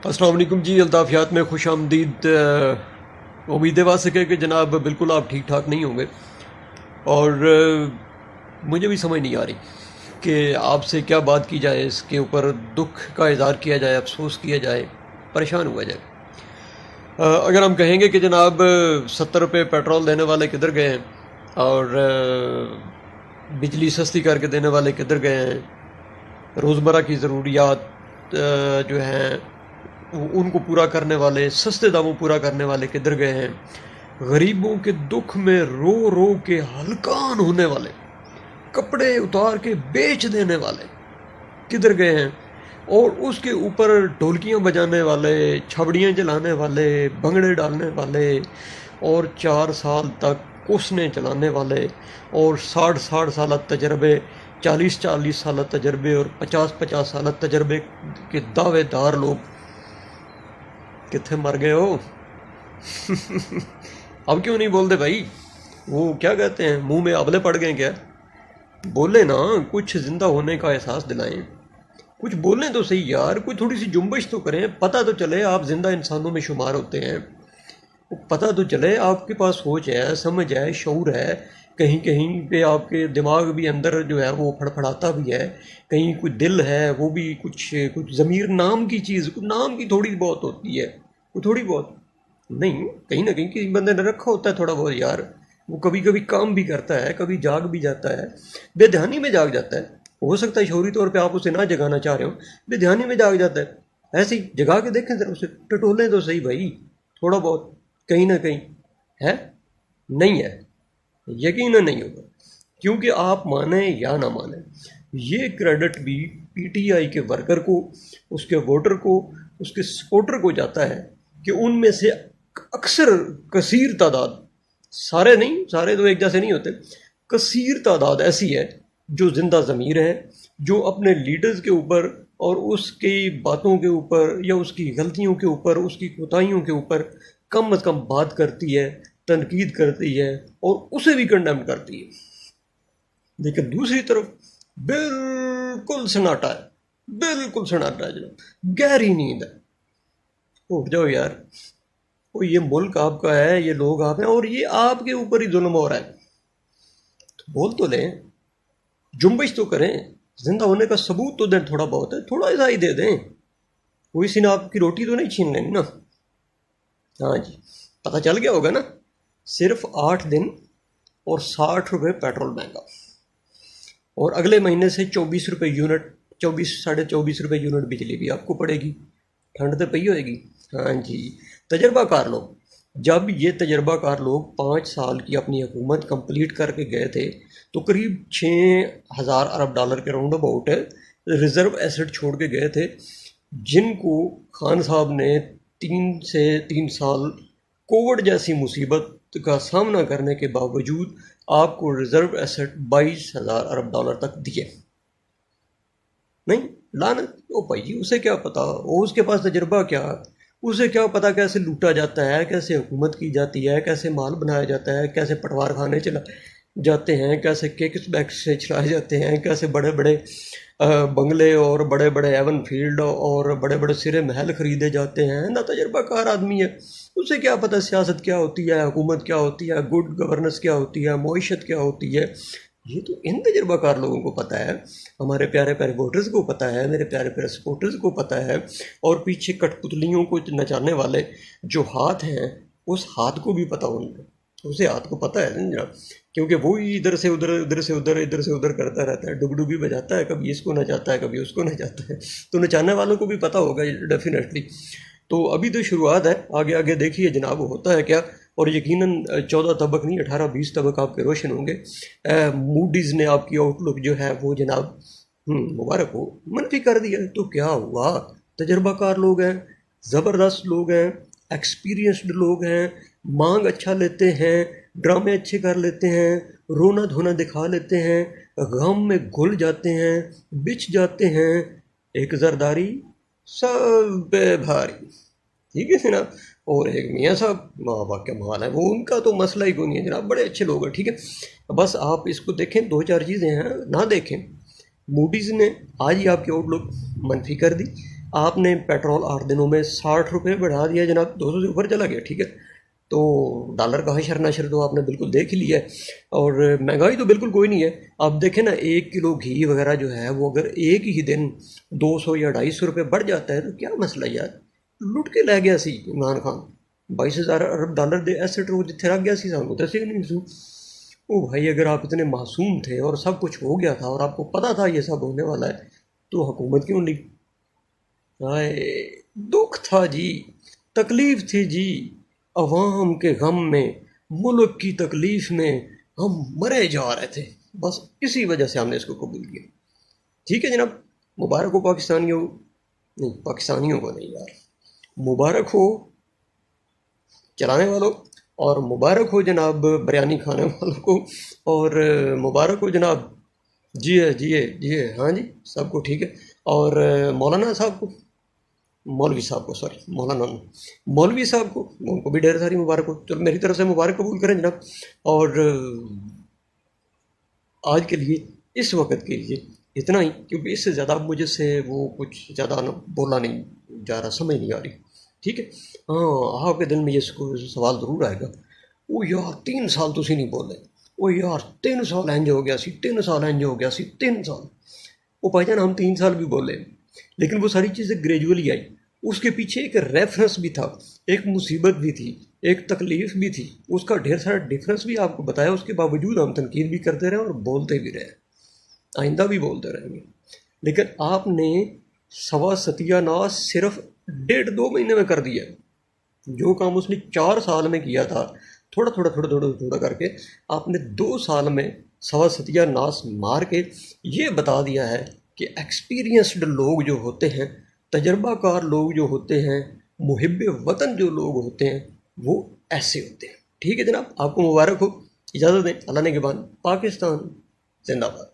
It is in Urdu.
السلام علیکم جی، الطافیات میں خوش آمدید۔ امید ہے واسطے کہ جناب بالکل آپ ٹھیک ٹھاک نہیں ہوں گے، اور مجھے بھی سمجھ نہیں آ رہی کہ آپ سے کیا بات کی جائے، اس کے اوپر دکھ کا اظہار کیا جائے، افسوس کیا جائے، پریشان ہوا جائے۔ اگر ہم کہیں گے کہ جناب 70 روپے پیٹرول دینے والے کدھر گئے ہیں، اور بجلی سستی کر کے دینے والے کدھر گئے ہیں، روزمرہ کی ضروریات جو ہیں ان کو پورا کرنے والے، سستے داموں پورا کرنے والے کدھر گئے ہیں، غریبوں کے دکھ میں رو رو کے ہلکان ہونے والے، کپڑے اتار کے بیچ دینے والے کدھر گئے ہیں، اور اس کے اوپر ڈھولکیاں بجانے والے، چھبڑیاں جلانے والے، بھنگڑے ڈالنے والے، اور 4 سال تک کوسنے چلانے والے، اور 60 سالہ تجربے، 40 سالہ تجربے، اور 50 سالہ تجربے کے دعوے دار لوگ کتنے مر گئے ہو؟ اب کیوں نہیں بولتے بھائی؟ وہ کیا کہتے ہیں، منہ میں آبلے پڑ گئے کیا؟ بولے نا، کچھ زندہ ہونے کا احساس دلائیں، کچھ بولیں تو صحیح یار، کوئی تھوڑی سی جنبش تو کریں، پتہ تو چلے آپ زندہ انسانوں میں شمار ہوتے ہیں، پتہ تو چلے آپ کے پاس سوچ ہے، سمجھ ہے، شعور ہے، کہیں کہیں پہ آپ کے دماغ بھی اندر جو ہے وہ پھڑپھڑاتا بھی ہے، کہیں کوئی دل ہے، وہ بھی کچھ ضمیر نام کی چیز، نام کی تھوڑی بہت ہوتی ہے، وہ تھوڑی بہت نہیں، کہیں نہ کہیں کسی بندے نے رکھا ہوتا ہے تھوڑا بہت یار، وہ کبھی کبھی کام بھی کرتا ہے، کبھی جاگ بھی جاتا ہے، بے دھیانی میں جاگ جاتا ہے، ہو سکتا ہے شعوری طور پہ آپ اسے نہ جگانا چاہ رہے ہو، بے دھیانی میں جاگ جاتا ہے، ایسے ہی جگا کے دیکھیں ذرا، اسے ٹٹولیں تو صحیح بھائی، تھوڑا بہت کہیں نہ کہیں ہے، نہیں ہے، یقیناً نہیں ہوگا، کیونکہ آپ مانیں یا نہ مانیں، یہ کریڈٹ بھی پی ٹی آئی کے ورکر کو، اس کے ووٹر کو، اس کے سپورٹر کو جاتا ہے کہ ان میں سے اکثر کثیر تعداد، سارے نہیں، سارے تو ایک جیسے نہیں ہوتے، کثیر تعداد ایسی ہے جو زندہ ضمیر ہے، جو اپنے لیڈرز کے اوپر اور اس کی باتوں کے اوپر، یا اس کی غلطیوں کے اوپر، اس کی کوتاہیوں کے اوپر کم از کم بات کرتی ہے، تنقید کرتی ہے، اور اسے بھی کنڈیم کرتی ہے، لیکن دوسری طرف بالکل سناٹا ہے، بالکل سناٹا ہے جناب، گہری نیند ہے، اٹھ جاؤ یار، وہ یہ ملک آپ کا ہے، یہ لوگ آپ ہیں، اور یہ آپ کے اوپر ہی ظلم ہو رہا ہے، تو بول تو لیں، جنبش تو کریں، زندہ ہونے کا ثبوت تو دیں، تھوڑا بہت ہے، تھوڑا ایسا ہی دے دیں، کوئی سی نے آپ کی روٹی تو نہیں چھین لینی نا۔ ہاں جی، پتہ چل گیا ہوگا نا، صرف 8 دن اور 60 روپے پیٹرول مہنگا، اور اگلے مہینے سے 24 روپے یونٹ، 24 ساڑھے 24 روپے یونٹ بجلی بھی آپ کو پڑے گی، ٹھنڈ تو پئی ہوئے گی۔ ہاں جی، تجربہ کار لوگ، جب یہ تجربہ کار لوگ 5 سال کی اپنی حکومت کمپلیٹ کر کے گئے تھے تو قریب 6,000 ارب ڈالر کے راؤنڈ اباؤٹ ریزرو ایسٹ چھوڑ کے گئے تھے، جن کو خان صاحب نے 3 سال کووڈ جیسی مصیبت کا سامنا کرنے کے باوجود آپ کو ریزرو ایسٹ 22,000 ارب ڈالر تک دیے۔ نہیں لعنت، او بھائی اسے کیا پتا، وہ اس کے پاس تجربہ کیا، اسے کیا پتا کیسے لوٹا جاتا ہے، کیسے حکومت کی جاتی ہے، کیسے مال بنایا جاتا ہے، کیسے پٹوار خانے چلائے جاتے ہیں، کیسے کیکس بیکس سے چلائے جاتے ہیں، کیسے بڑے بڑے بنگلے اور بڑے بڑے ایون فیلڈ اور بڑے بڑے سرے محل خریدے جاتے ہیں، نہ تجربہ کار آدمی ہے، اسے کیا پتہ سیاست کیا ہوتی ہے، حکومت کیا ہوتی ہے، گڈ گورننس کیا ہوتی ہے، معیشت کیا ہوتی ہے، یہ تو ان تجربہ کار لوگوں کو پتہ ہے، ہمارے پیارے پیارے ووٹرز کو پتہ ہے، میرے پیارے پیارے سپورٹرز کو پتہ ہے، اور پیچھے کٹ پتلیوں کو نچانے والے جو ہاتھ ہیں، اس ہاتھ کو بھی پتہ ان کو، اسے ہاتھ کو پتہ ہے نا جناب، کیونکہ وہی ادھر سے ادھر، ادھر سے ادھر، ادھر سے ادھر کرتا رہتا ہے، ڈگڈگی بجاتا ہے، کبھی اس کو نچاتا ہے، کبھی اس کو نچاتا ہے، تو نچانے والوں کو بھی پتہ ہوگا ڈیفینیٹلی۔ تو ابھی تو شروعات ہے، آگے آگے دیکھیے جناب ہوتا ہے کیا، اور یقیناً 14 طبق نہیں، 18-20 طبق آپ کے روشن ہوں گے۔ موڈیز نے آپ کی آؤٹ لک جو ہے وہ جناب مبارک ہو منفی کر دیا، تو کیا ہوا، تجربہ کار لوگ ہیں، زبردست لوگ ہیں، ایکسپیرینسڈ لوگ ہیں، مانگ اچھا لیتے ہیں، ڈرامے اچھے کر لیتے ہیں، رونا دھونا دکھا لیتے ہیں، غم میں گھل جاتے ہیں، بچھ جاتے ہیں، ایک زرداری سب پہ بھاری، ٹھیک ہے جناب، اور ایک میاں صاحب واقعہ محال ہے، وہ ان کا تو مسئلہ ہی کوئی نہیں ہے جناب، بڑے اچھے لوگ ہیں، ٹھیک ہے، بس آپ اس کو دیکھیں، 2-4 چیزیں ہیں نہ دیکھیں۔ موڈیز نے آج ہی آپ کی آؤٹ لک منفی کر دی، آپ نے پیٹرول 8 دنوں میں 60 روپے بڑھا دیا جناب، 200 سے اوپر چلا گیا، ٹھیک ہے، تو ڈالر کا حشر نشر تو آپ نے بالکل دیکھ ہی لیا ہے، اور مہنگائی تو بالکل کوئی نہیں ہے۔ آپ دیکھیں نا 1 کلو گھی وغیرہ جو ہے وہ اگر ایک ہی دن 200 یا 250 روپے بڑھ جاتا ہے تو کیا مسئلہ یار، لٹ کے لے گیا سی عمران خان، 22,000 ارب ڈالر دے ایسٹ وہ جتنے رکھ گیا سی سانو دسے نہیں سو۔ او بھائی اگر آپ اتنے معصوم تھے اور سب کچھ ہو گیا تھا اور آپ کو پتہ تھا یہ سب ہونے والا ہے تو حکومت کیوں نہیں؟ ہائے دکھ تھا جی، تکلیف تھی جی، عوام کے غم میں، ملک کی تکلیف میں ہم مرے جا رہے تھے، بس اسی وجہ سے ہم نے اس کو قبول کیا۔ ٹھیک ہے جناب، مبارک ہو پاکستانیوں، نہیں پاکستانیوں کو نہیں یار، مبارک ہو چلانے والوں، اور مبارک ہو جناب بریانی کھانے والوں کو، اور مبارک ہو جناب جیے ہاں جی سب کو، ٹھیک ہے، اور مولانا صاحب کو، مولوی صاحب کو، سوری مولانا مولوی صاحب کو، ان کو بھی ڈھیر ساری مبارک ہو، چلو میری طرف سے مبارک قبول کریں جناب، اور آج کے لیے اس وقت کے لیے اتنا ہی، کیونکہ اس سے زیادہ مجھے سے وہ کچھ زیادہ بولا نہیں جا رہا، سمجھ نہیں آ رہی، ٹھیک ہے۔ ہاں آپ کے دل میں یہ سوال ضرور آئے گا، وہ یار 3 سال تسی نہیں بولے، وہ یار 3 سال انج ہو گیا سی، 3 سال انج ہو گیا سی، 3 سال، وہ بھائی جان ہم 3 سال بھی بولے لیکن وہ ساری چیزیں گریجولی آئی، اس کے پیچھے ایک ریفرنس بھی تھا، ایک مصیبت بھی تھی، ایک تکلیف بھی تھی، اس کا ڈھیر سارا ڈفرینس بھی آپ کو بتایا، اس کے باوجود ہم تنقید بھی کرتے رہے اور بولتے بھی رہے، آئندہ بھی بولتے رہیں گے، لیکن آپ نے سوا ستیہ ناس صرف 1.5 2 مہینے میں کر دیا، جو کام اس نے 4 سال میں کیا تھا تھوڑا کر کے آپ نے 2 سال میں سوا ستیہ ناس مار کے یہ بتا دیا ہے کہ ایکسپیرینسڈ لوگ جو ہوتے ہیں، تجربہ کار لوگ جو ہوتے ہیں، محب وطن جو لوگ ہوتے ہیں وہ ایسے ہوتے ہیں۔ ٹھیک ہے جناب، آپ کو مبارک ہو، اجازت دیں، اللہ نے کے بعد، پاکستان زندہ باد۔